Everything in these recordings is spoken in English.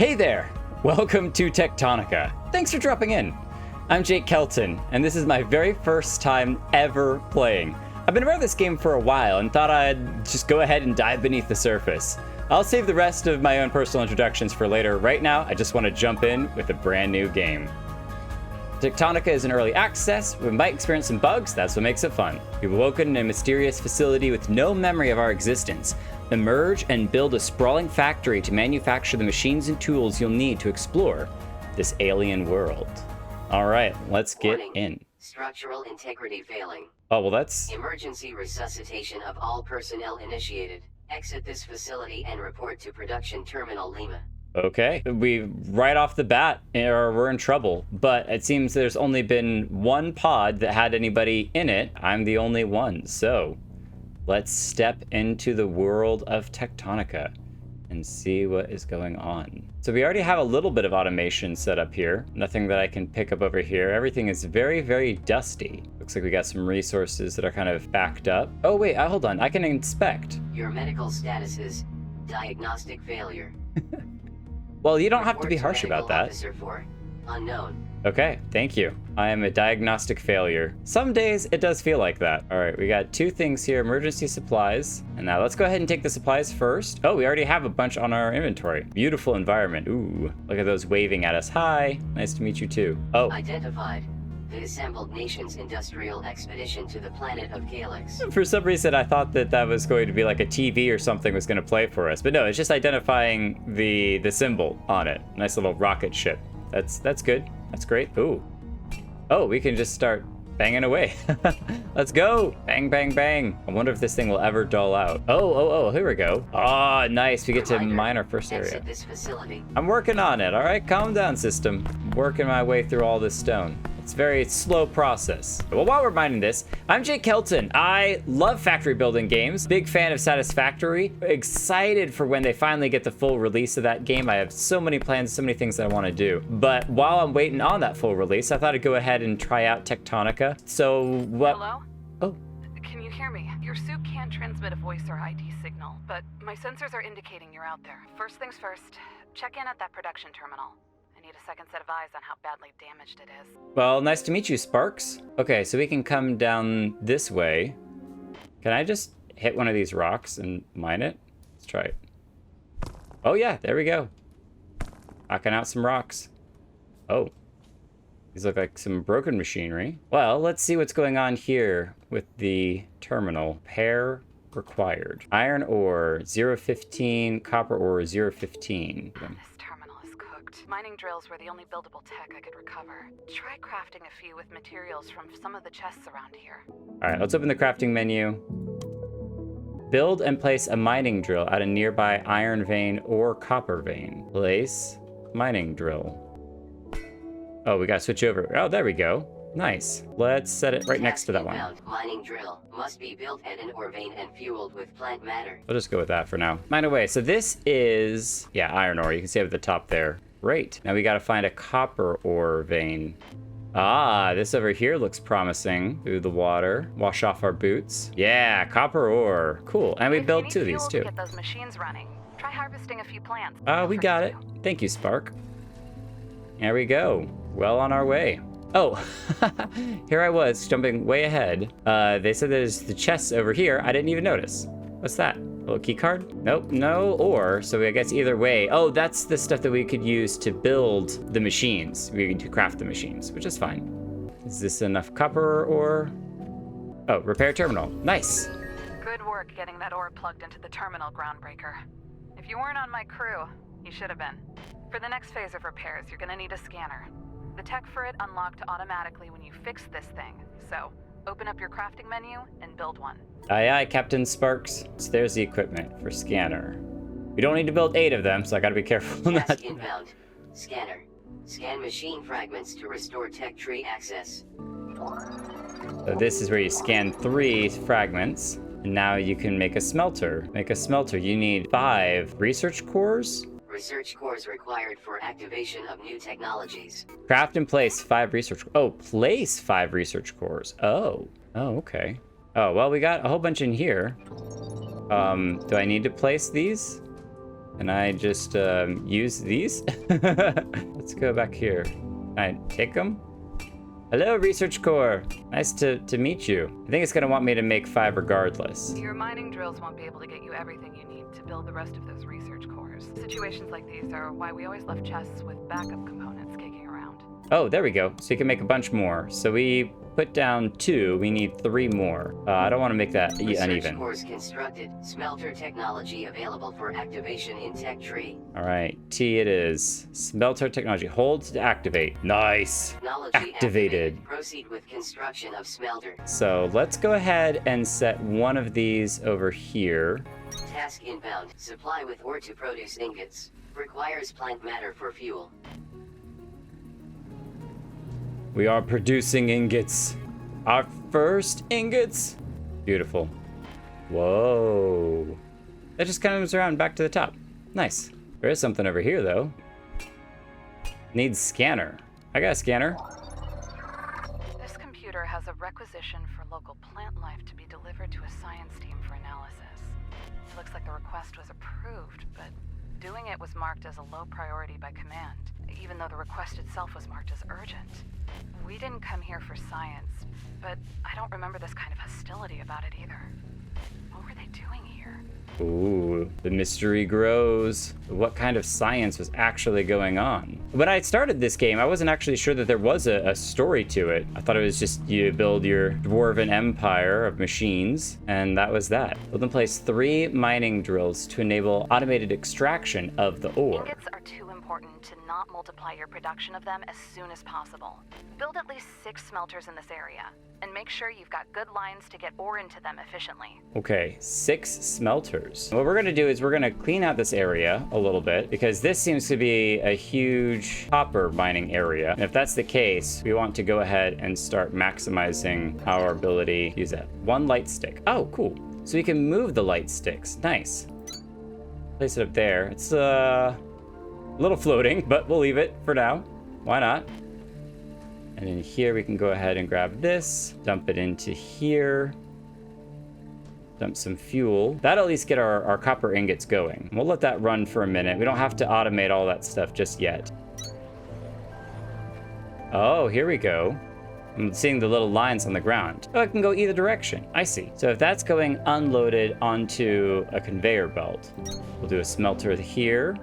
Hey there! Welcome to Techtonica. Thanks for dropping in. I'm Kelton, and this is my very first time ever playing. I've been aware of this game for a while and thought I'd just go ahead and dive beneath the surface. I'll save the rest of my own personal introductions for later. Right now, I just want to jump in with a brand new game. Techtonica is in early access. We might experience some bugs, that's what makes it fun. We've awoken in a mysterious facility with no memory of our existence. Emerge and build a sprawling factory to manufacture the machines and tools you'll need to explore this alien world. All right, let's get in. Structural integrity failing. Oh, well, that's... Emergency resuscitation of all personnel initiated. Exit this facility and report to production Terminal Lima. Okay, right off the bat, we're in trouble, but it seems there's only been one pod that had anybody in it. I'm the only one, so let's step into the world of Techtonica and see what is going on. So we already have a little bit of automation set up here. Nothing that I can pick up over here. Everything is very, very dusty. Looks like we got some resources that are kind of backed up. Oh wait, hold on, I can inspect. Your medical status is diagnostic failure. Well, you don't have to be harsh about that. Officer for unknown. Okay, thank you. I am a diagnostic failure. Some days it does feel like that. All right, we got two things here, emergency supplies. And now let's go ahead and take the supplies first. Oh, we already have a bunch on our inventory. Beautiful environment. Ooh, look at those waving at us. Hi, nice to meet you too. Oh. Identified. The Assembled Nations Industrial Expedition to the planet of Calyx. For some reason, I thought that was going to be like a TV or something was going to play for us. But no, it's just identifying the symbol on it. Nice little rocket ship. That's good. That's great. Ooh. Oh, we can just start banging away. Let's go. Bang, bang, bang. I wonder if this thing will ever dull out. Oh, here we go. Oh, nice. We get to mine our first area. Exit this facility. I'm working on it. All right, calm down, system. I'm working my way through all this stone. It's a very slow process. Well, while we're mining this, I'm Kelton. I love factory building games. Big fan of Satisfactory. Excited for when they finally get the full release of that game. I have so many plans, so many things that I want to do. But while I'm waiting on that full release, I thought I'd go ahead and try out Techtonica. So what? Hello? Oh. Can you hear me? Your suit can't transmit a voice or ID signal, but my sensors are indicating you're out there. First things first, check in at that production terminal. I need a second set of eyes on how badly damaged it is. Well, nice to meet you, Sparks. Okay, so we can come down this way. Can I just hit one of these rocks and mine it? Let's try it. Oh yeah, there we go. Knocking out some rocks. Oh, these look like some broken machinery. Well, let's see what's going on here with the terminal. Pair required. Iron ore, 015, copper ore, 015. Mining drills were the only buildable tech I could recover. Try crafting a few with materials from some of the chests around here. All right, let's open the crafting menu. Build and place a mining drill at a nearby iron vein or copper vein. Place mining drill. Oh, we gotta switch over. Oh, there we go. Nice. Let's set it right next to that one. Mining drill must be built at an ore vein and fueled with plant matter. We'll just go with that for now. Mine away. So this is, yeah, iron ore. You can see it at the top there. Great. Now we got to find a copper ore vein. Ah, this over here looks promising. Through the water. Wash off our boots. Yeah, copper ore. Cool. And we built two of these too. Get those machines running. Try harvesting a few plants. We got it. Thank you, Spark. There we go. Well on our way. Oh, here I was jumping way ahead. They said there's the chests over here. I didn't even notice. What's that? A little key card? Nope, no ore. So I guess either way. Oh, that's the stuff that we could use to build the machines. We could craft the machines, which is fine. Is this enough copper ore? Oh, repair terminal. Nice. Good work getting that ore plugged into the terminal, Groundbreaker. If you weren't on my crew, you should have been. For the next phase of repairs, you're gonna need a scanner. The tech for it unlocked automatically when you fix this thing, so open up your crafting menu and build one. Aye, aye, Captain Sparks. So there's the equipment for scanner. We don't need to build 8 of them, so I gotta be careful not Task inbound. Scanner. Scan machine fragments to restore tech tree access. So this is where you scan 3 fragments. And now you can make a smelter. Make a smelter. You need 5 research cores. Research cores required for activation of new technologies. Craft and place 5 research. Oh, place 5 research cores. Oh, okay. Oh, well, we got a whole bunch in here. Do I need to place these? Can I just use these? Let's go back here. Can I take them? Hello, Research Core. Nice to meet you. I think it's gonna want me to make 5 regardless. Your mining drills won't be able to get you everything you need to build the rest of those research cores. Situations like these are why we always left chests with backup components kicking around. Oh, there we go. So you can make a bunch more. So we put down 2. We need 3 more. I don't want to make that Research uneven. cores constructed. Smelter technology available for activation in Tech Tree. All right, T it is. Smelter technology. Hold to activate. Nice. Technology Activated. Proceed with construction of smelter. So let's go ahead and set one of these over here. Task inbound. Supply with ore to produce ingots. Requires plant matter for fuel. We are producing ingots. Our first ingots. Beautiful. Whoa. That just kind of moves around back to the top. Nice. There is something over here, though. Needs scanner. I got a scanner. This computer has a requisition for local plant life to be delivered to a science team for analysis. It looks like the request was approved, but doing it was marked as a low priority by command, even though the request itself was marked as urgent. We didn't come here for science, but I don't remember this kind of hostility about it either. What were they doing here? Ooh, the mystery grows. What kind of science was actually going on? When I started this game, I wasn't actually sure that there was a story to it. I thought it was just you build your dwarven empire of machines, and that was that. Build and place 3 mining drills to enable automated extraction of the ore. Ingots are too important to not multiply your production of them as soon as possible. Build at least 6 smelters in this area, and make sure you've got good lines to get ore into them efficiently. Okay, 6 smelters. What we're gonna do is we're gonna clean out this area a little bit because this seems to be a huge copper mining area. And if that's the case, we want to go ahead and start maximizing our ability to use that. 1 light stick. Oh, cool. So we can move the light sticks. Nice. Place it up there. It's a little floating, but we'll leave it for now. Why not? And in here we can go ahead and grab this, dump it into here. Dump some fuel. That'll at least get our copper ingots going. We'll let that run for a minute. We don't have to automate all that stuff just yet. Oh, here we go. I'm seeing the little lines on the ground. Oh, it can go either direction. I see. So if that's going unloaded onto a conveyor belt, we'll do a smelter here.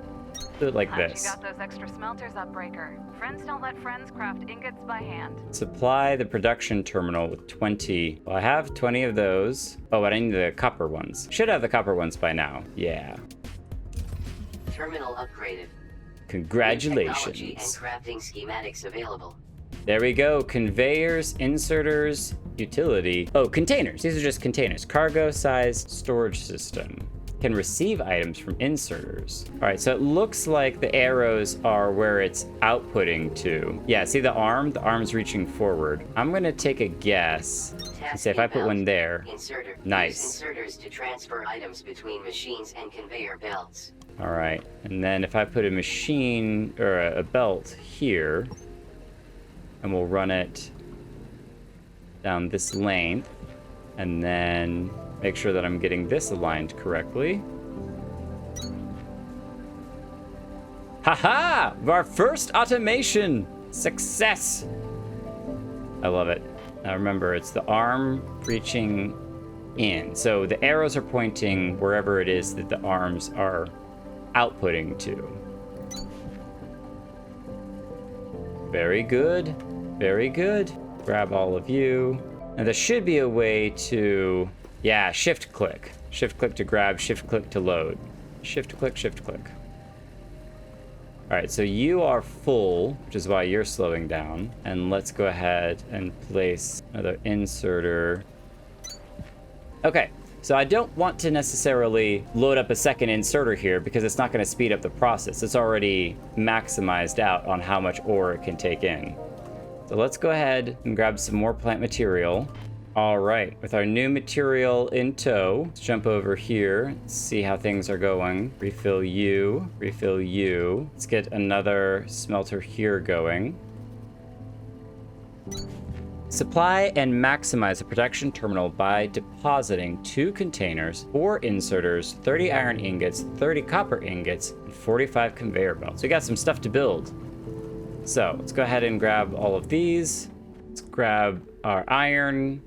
Do it like Glad this. You got those extra smelters up, Breaker. Friends don't let friends craft ingots by hand. Supply the production terminal with 20. Well, I have 20 of those. Oh, but I need the copper ones. Should have the copper ones by now. Yeah. Terminal upgraded. Congratulations. Technology and crafting schematics available. There we go. Conveyors, inserters, utility. Oh, containers. These are just containers. Cargo-sized storage system. Can receive items from inserters. All right, so it looks like the arrows are where it's outputting to. Yeah, see the arm? The arm's reaching forward. I'm gonna take a guess and say if I put one there. Inserter. Nice. Use inserters to transfer items between machines and conveyor belts. All right, and then if I put a machine or a belt here, and we'll run it down this length, and then make sure that I'm getting this aligned correctly. Haha! Our first automation! Success! I love it. Now remember, it's the arm reaching in. So the arrows are pointing wherever it is that the arms are outputting to. Very good. Very good. Grab all of you. And there should be a way to... Yeah, shift click. Shift click to grab, shift click to load. Shift click, shift click. All right, so you are full, which is why you're slowing down. And let's go ahead and place another inserter. Okay, so I don't want to necessarily load up a second inserter here because it's not going to speed up the process. It's already maximized out on how much ore it can take in. So let's go ahead and grab some more plant material. All right, with our new material in tow, let's jump over here, see how things are going. Refill you, refill you. Let's get another smelter here going. Supply and maximize the production terminal by depositing 2 containers, 4 inserters, 30 iron ingots, 30 copper ingots, and 45 conveyor belts. So we got some stuff to build. So let's go ahead and grab all of these. Let's grab our iron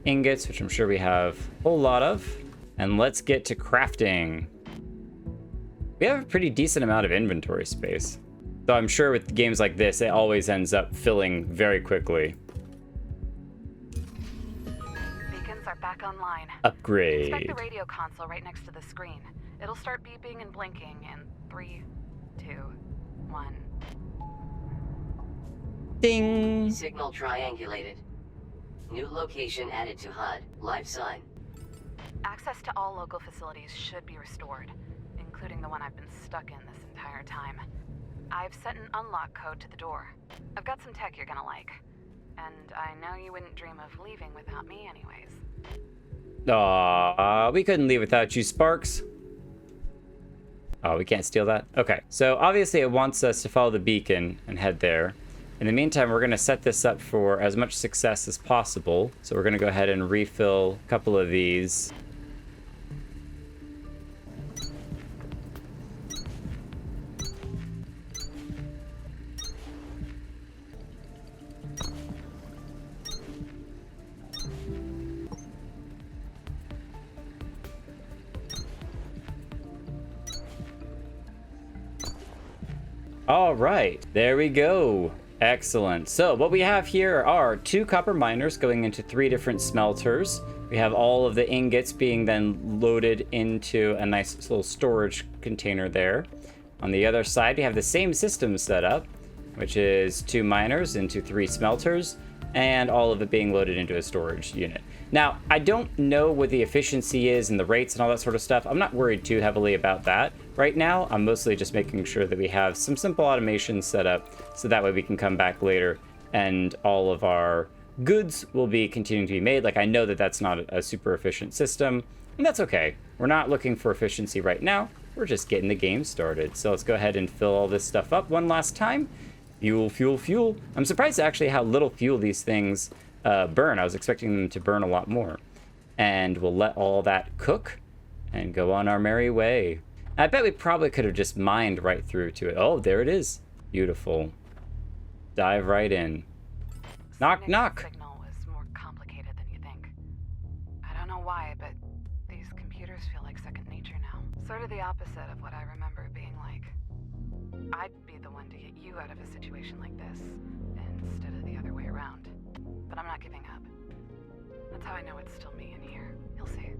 ingots, which I'm sure we have a whole lot of. And let's get to crafting. We have a pretty decent amount of inventory space. Though I'm sure with games like this, it always ends up filling very quickly. Beacons are back online. Upgrade. Inspect the radio console right next to the screen. It'll start beeping and blinking in 3, 2, 1. Ding. Signal triangulated. New location added to HUD. Live sign. Access to all local facilities should be restored, including the one I've been stuck in this entire time. I've set an unlock code to the door. I've got some tech you're gonna like. And I know you wouldn't dream of leaving without me anyways. Aw, we couldn't leave without you, Sparks. Oh, we can't steal that? Okay, so obviously it wants us to follow the beacon and head there. In the meantime, we're gonna set this up for as much success as possible. So we're gonna go ahead and refill a couple of these. All right, there we go. Excellent. So what we have here are 2 copper miners going into 3 different smelters. We have all of the ingots being then loaded into a nice little storage container there. On the other side, we have the same system set up, which is 2 miners into 3 smelters, and all of it being loaded into a storage unit. Now, I don't know what the efficiency is and the rates and all that sort of stuff. I'm not worried too heavily about that. Right now, I'm mostly just making sure that we have some simple automation set up so that way we can come back later and all of our goods will be continuing to be made. Like, I know that that's not a super efficient system, and that's okay. We're not looking for efficiency right now. We're just getting the game started. So let's go ahead and fill all this stuff up one last time. Fuel, fuel, fuel. I'm surprised actually how little fuel these things burn. I was expecting them to burn a lot more. And we'll let all that cook and go on our merry way. I bet we probably could have just mined right through to it. Oh, there it is. Beautiful. Dive right in. Knock, knock. Signal was more complicated than you think. I don't know why, but these computers feel like second nature now. Sort of the opposite of what I remember it being like. I'd be the one to get you out of a situation like this, instead of the other way around. But I'm not giving up. That's how I know it's still me in here. You'll see.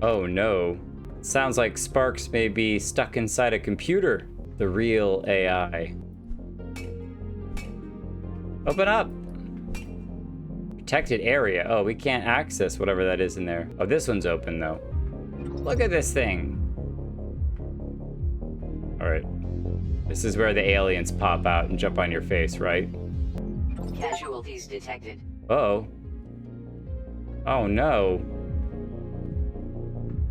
Oh no. Sounds like Sparks may be stuck inside a computer. The real AI. Open up. Protected area. Oh, we can't access whatever that is in there. Oh, this one's open though. Look at this thing. All right. This is where the aliens pop out and jump on your face, right? Casualties detected. Uh-oh. Oh no.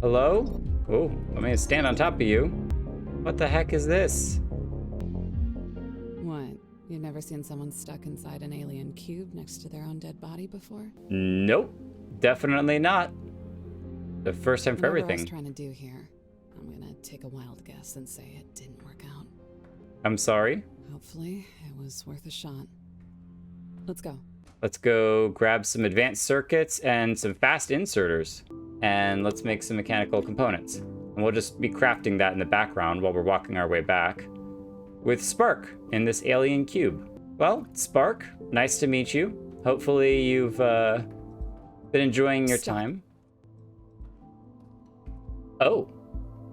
Hello? Oh, I'm gonna stand on top of you. What the heck is this? What? You've never seen someone stuck inside an alien cube next to their own dead body before? Nope. Definitely not. The first time for Whatever I everything. was trying to do here, I'm gonna take a wild guess and say it didn't work out. I'm sorry. Hopefully, it was worth a shot. Let's go. Let's go grab some advanced circuits and some fast inserters. And let's make some mechanical components. And we'll just be crafting that in the background while we're walking our way back with Spark in this alien cube. Well, Spark, nice to meet you. Hopefully you've been enjoying your time. Oh.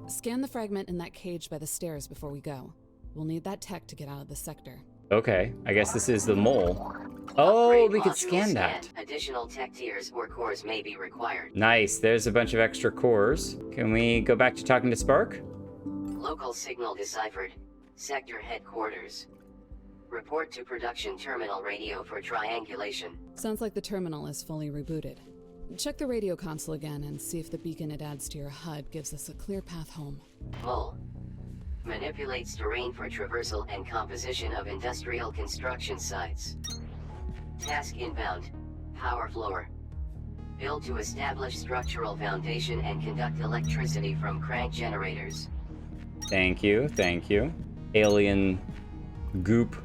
Scan the fragment in that cage by the stairs before we go. We'll need that tech to get out of the sector. Okay, I guess this is the mole. Oh, Upgrade we could module scan that. scanned. Additional tech tiers or cores may be required. Nice, there's a bunch of extra cores. Can we go back to talking to Spark? Local signal deciphered. Sector headquarters. Report to production terminal radio for triangulation. Sounds like the terminal is fully rebooted. Check the radio console again and see if the beacon it adds to your HUD gives us a clear path home. Mole. Manipulates terrain for traversal and composition of industrial construction sites. Task inbound. Power floor. Build to establish structural foundation and conduct electricity from crank generators. Thank you, thank you. Alien goop.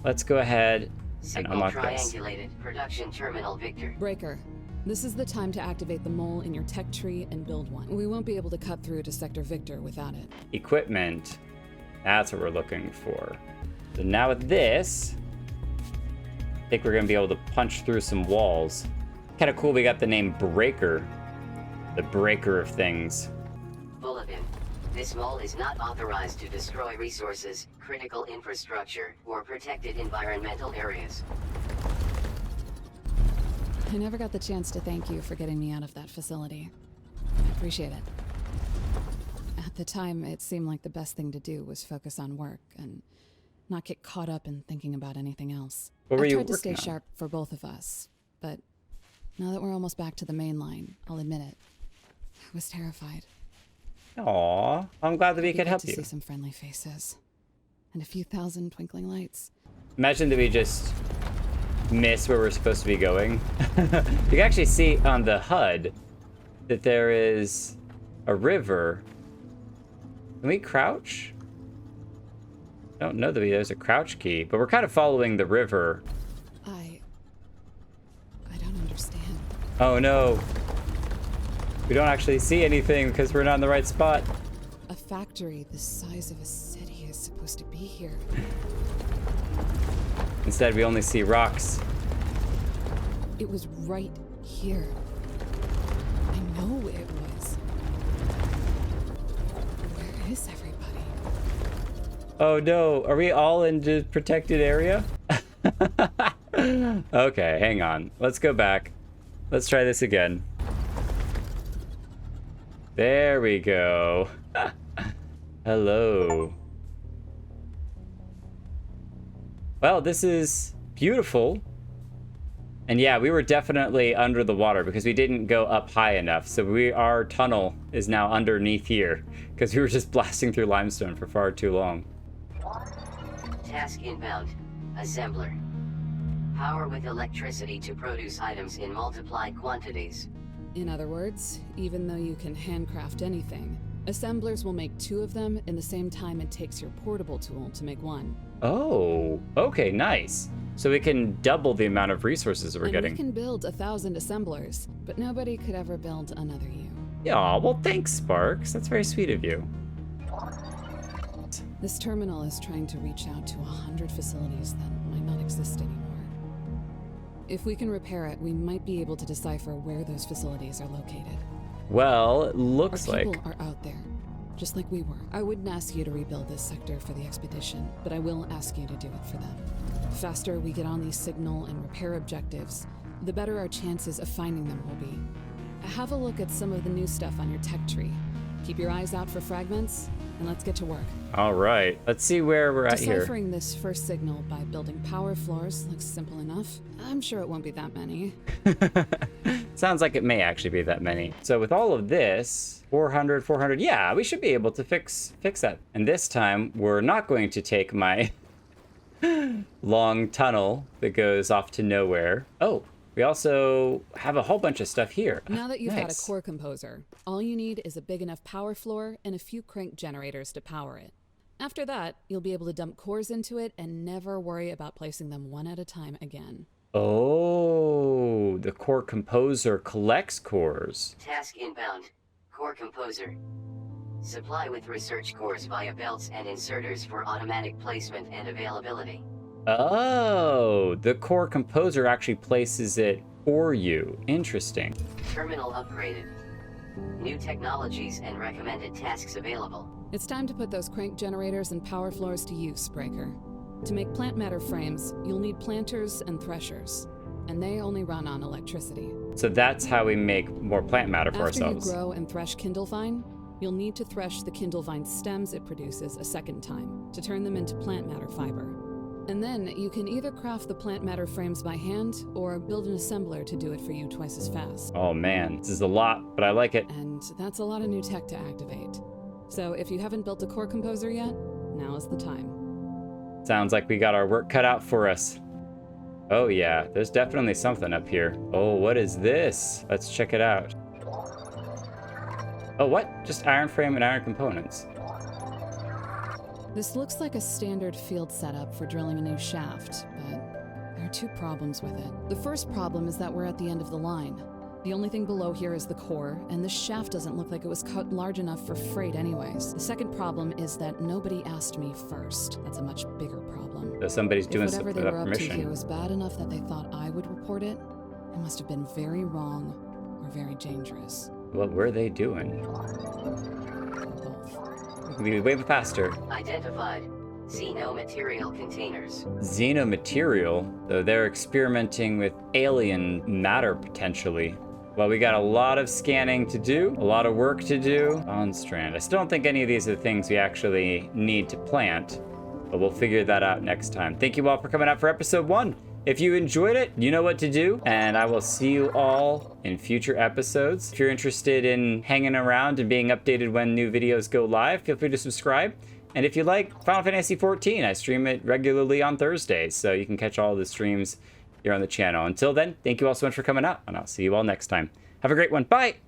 Let's go ahead and Signal unlock this. triangulated. Production terminal Victor. Breaker, this is the time to activate the mole in your tech tree and build one. We won't be able to cut through to Sector Victor without it. Equipment. That's what we're looking for. So now with this, I think we're gonna be able to punch through some walls. Kind of cool we got the name Breaker. The breaker of things. Bulletin. This mole is not authorized to destroy resources, critical infrastructure, or protected environmental areas. I never got the chance to thank you for getting me out of that facility. I appreciate it. At the time, it seemed like the best thing to do was focus on work and not get caught up in thinking about anything else. What were I you tried to working stay on? sharp for both of us, but now that we're almost back to the main line, I'll admit it. I was terrified. Aw, I'm glad that we could help to you. see some friendly faces and a few thousand twinkling lights. Imagine that we just miss where we're supposed to be going. You can actually see on the HUD that there is a river. Can we crouch? I don't know that there's a crouch key, but we're kind of following the river. I don't understand. Oh no. We don't actually see anything because we're not in the right spot. A factory the size of a city is supposed to be here. Instead, we only see rocks. It was right here. I know it was. Where is everybody? Oh no, are we all in the protected area? Okay, hang on. Let's go back. Let's try this again. There we go. Hello. Well, this is beautiful. And yeah, we were definitely under the water because we didn't go up high enough. So our tunnel is now underneath here because we were just blasting through limestone for far too long. Task inbound. Assembler. Power with electricity to produce items in multiplied quantities. In other words, even though you can handcraft anything, assemblers will make 2 of them in the same time it takes your portable tool to make 1. Oh, okay, nice. So we can double the amount of resources that we're And getting. we can build 1,000 assemblers, but nobody could ever build another you. Yeah, well, thanks, Sparks. That's very sweet of you. This terminal is trying to reach out to 100 facilities that might not exist anymore. If we can repair it, we might be able to decipher where those facilities are located. Well, it looks Our like... people are out there, just like we were. I wouldn't ask you to rebuild this sector for the expedition, but I will ask you to do it for them. The faster we get on these signal and repair objectives, the better our chances of finding them will be. Have a look at some of the new stuff on your tech tree. Keep your eyes out for fragments, and let's get to work. All right, let's see where we're at here. Deciphering this first signal by building power floors looks simple enough. I'm sure it won't be that many. Sounds like it may actually be that many. So with all of this, 400, yeah, we should be able to fix that. And this time, we're not going to take my long tunnel that goes off to nowhere. Oh, we also have a whole bunch of stuff here. Now that you've got a Nice. core composer, all you need is a big enough power floor and a few crank generators to power it. After that, you'll be able to dump cores into it and never worry about placing them one at a time again. Oh, the core composer collects cores. Task inbound. Core composer. Supply with research cores via belts and inserters for automatic placement and availability. Oh, the core composer actually places it for you. Interesting. Terminal upgraded. New technologies and recommended tasks available. It's time to put those crank generators and power floors to use, Breaker. To make plant matter frames, you'll need planters and threshers, and they only run on electricity. So that's how we make more plant matter for After ourselves. you grow and thresh Kindlevine, you'll need to thresh the Kindlevine stems it produces a second time to turn them into plant matter fiber. And then you can either craft the plant matter frames by hand or build an assembler to do it for you twice as fast. Oh man, this is a lot, but I like it. And that's a lot of new tech to activate. So if you haven't built a core composer yet, now is the time. Sounds like we got our work cut out for us. Oh yeah, there's definitely something up here. Oh, what is this? Let's check it out. Oh, what? Just iron frame and iron components. This looks like a standard field setup for drilling a new shaft, but there are 2 problems with it. The first problem is that we're at the end of the line. The only thing below here is the core, and this shaft doesn't look like it was cut large enough for freight anyways. The second problem is that nobody asked me first. That's a much bigger problem. So somebody's doing If something whatever they without were up to permission. here was bad enough that they thought I would report it, it must have been very wrong or very dangerous. What were they doing? Both. We can be way faster. Identified. Xenomaterial containers. Xenomaterial, though they're experimenting with alien matter potentially. Well, we got a lot of scanning to do, a lot of work to do on Strand. I still don't think any of these are things we actually need to plant, but we'll figure that out next time. Thank you all for coming out for episode 1. If you enjoyed it, you know what to do, and I will see you all in future episodes. If you're interested in hanging around and being updated when new videos go live, feel free to subscribe. And if you like Final Fantasy XIV, I stream it regularly on Thursdays, so you can catch all the streams here on the channel. Until then, thank you all so much for coming out, and I'll see you all next time. Have a great one. Bye!